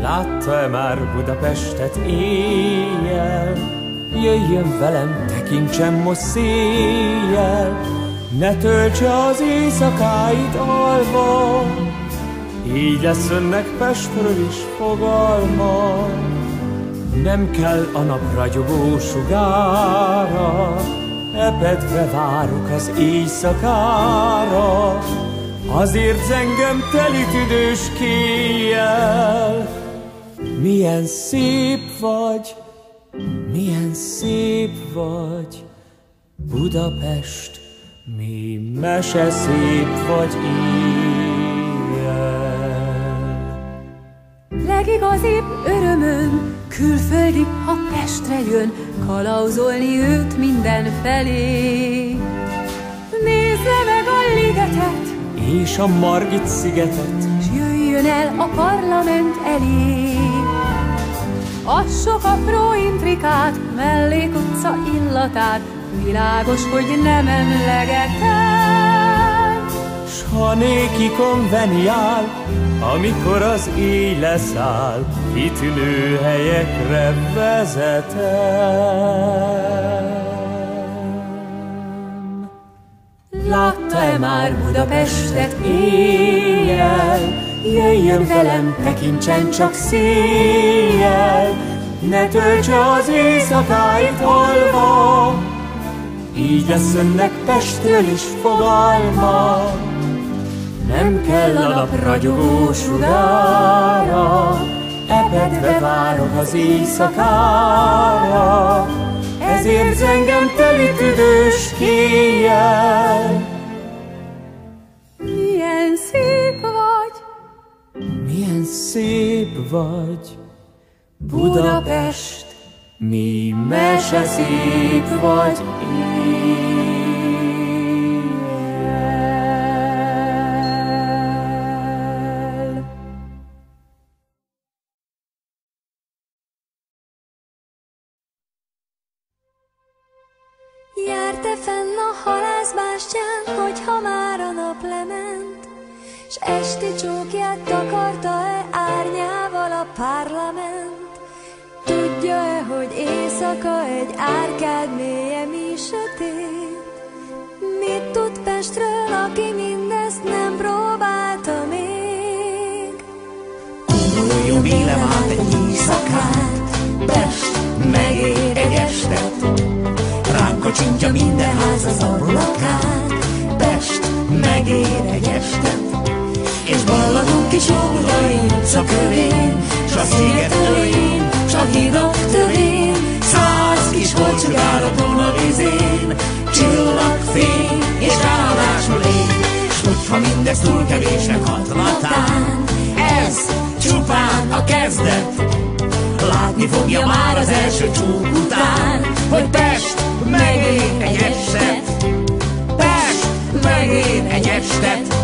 Látta-e már Budapestet éjjel? Jöjjön velem, tekintsen most széjjel, ne töltse az éjszakáit alva, így lesz önnek Pestről is fogalma. Nem kell a nap ragyogó sugára, epedve várok az éjszakára, azért zengem teli tüdős kéjjel. Milyen szép vagy, milyen szép vagy, Budapest, mi mese szép vagy éjjel. Legigazibb örömöm külföldi, ha Pestre jön, kalauzolni őt mindenfelé. Nézze meg a ligetet és a Margit szigetet, s jöjjön el a parlament elé. A sok apró intrikát, mellékutca illatát, világos, hogy nem emlegetem. s ha néki konveniál, amikor az éj leszáll, kitűnő helyekre vezetem. Látta-e már Budapestet éjjel? Jöjjön velem, tekintsen csak széjjel, ne töltse az éjszakáit alva, így lesz önnek Pestről is fogalma. Nem kell a nap ragyogó sugára, epedve várok az éjszakára, ezért zengem teli tüdős kéjjel. Milyen szép vagy, milyen szép vagy, Budapest, mi mese szép vagy éjjel. Járte fenn a halászbástyán, hogyha már a nap lement, s esti csókját takarta-e árnyával a parlament? Tudja-e, hogy éjszaka egy árkád mélye mi sötét? Mit tud Pestről, aki mindezt nem próbálta még? Gondoljon vélem át egy éjszakát, Pest megér egy estet, ránk kacsintja minden ház az ablakát, Pest megér egy estet, és balladunk kis Óbudai utca kövén, s a sziget tövén, s a hídok tövén, 100 kis holcsugár a Duna vízén, csillagfény és ráadásul én, s hogyha mindez túl kevésnek hatlatán, ez csupán a kezdet. Látni fogja már az első csók után, hogy Pest megér egy estet, Pest megér egy estet.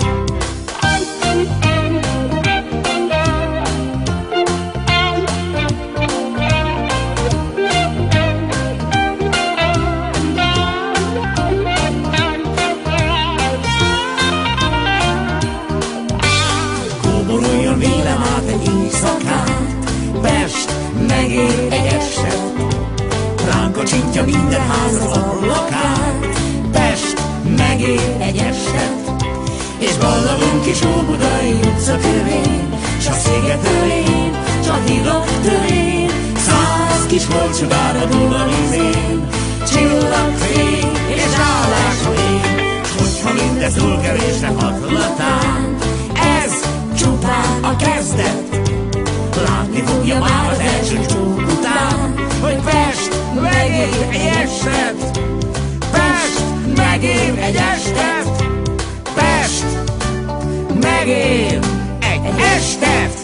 Kóboroljon vélem át egy éjszakát, Pest megér egy estet, ránk kacsintja minden ház az ablakát, Pest megér egy estet, és balladunk kis Óbudai utca kövén, s a sziget tövén, s a hídok tövén, 100 kis holcsugár a Duna vízén, csillagfény és ráadásul én, s hogyha mindez túl kevésnek hatlatán, ez csupán a kezdet. Látni fogja már az első csók után, hogy Pest megér egy estet, Pest megér egy estet, Pest megér egy estet.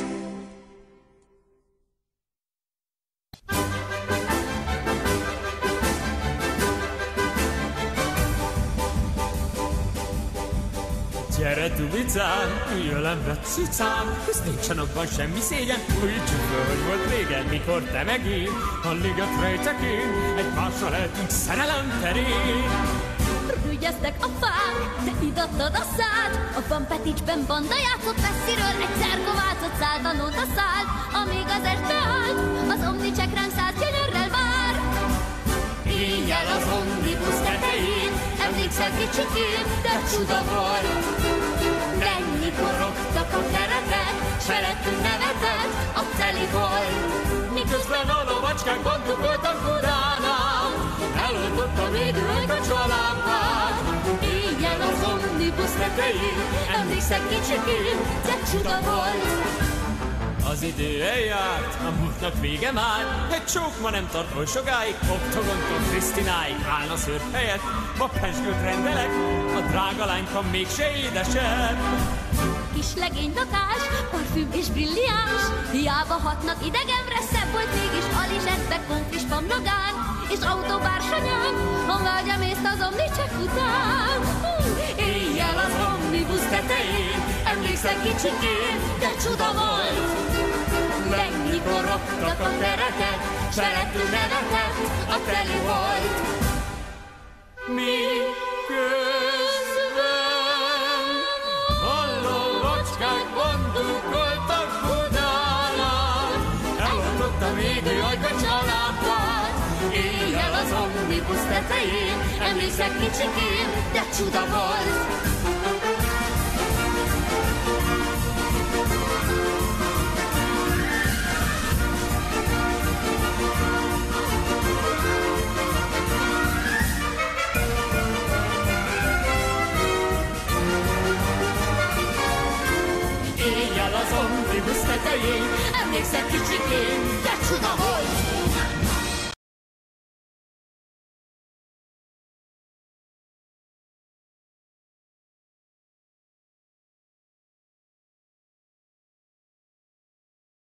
Gyere Dubicán, üljön be cicán, hisz nincsen abban semmi szégyen. Újítsuk be, hogy volt régen, mikor te meg én a liget rejtekén egymással eltűnt szerelem terén. ügyeztek a fák, te idattad a szád. A Van Peticsben banda játszott messziről, egy cerkovácot szállt, a nóta szállt. Amíg az este állt, az omnicsek ránk 100 gyönyörrel vár. Éjjel az omnibus tetején, emlékszel kicsikén, de csuda volt. Mennyi korogtak a keretek, szeretünk nevetett, a teli volt. Miközben a lovacskák bandukoltak Budánál, eloltott a védőnk a csalámpát. Éjjel az omnibus tetején, emlékszel kicsikén, de csuda volt. Az idő eljárt, a múltnak vége már. Egy csók ma nem tart oly sokáig, oktogontól Krisztináig állna szőrt helyett. Ma pezsgőt rendelek, a drága lányka mégse édesebb. Kis legény lakás, parfüm és brilliáns, hiába hatnak idegenre, szebb volt mégis alizsetbe, konfis pamlogán, és autóbársonyán, a vágyam észt az omnicsek után. Éjjel az omnibus tetején, emlékszel kicsikén, de csuda volt. Mennyi korogtak a keretek, szerető nevetett, a teli volt. Miközben a lovacskák bandukoltak Budánál, eloltott a védő ajka csalámpát. Éjjel az omnibus tetején, emlékszel kicsikén, de csuda volt.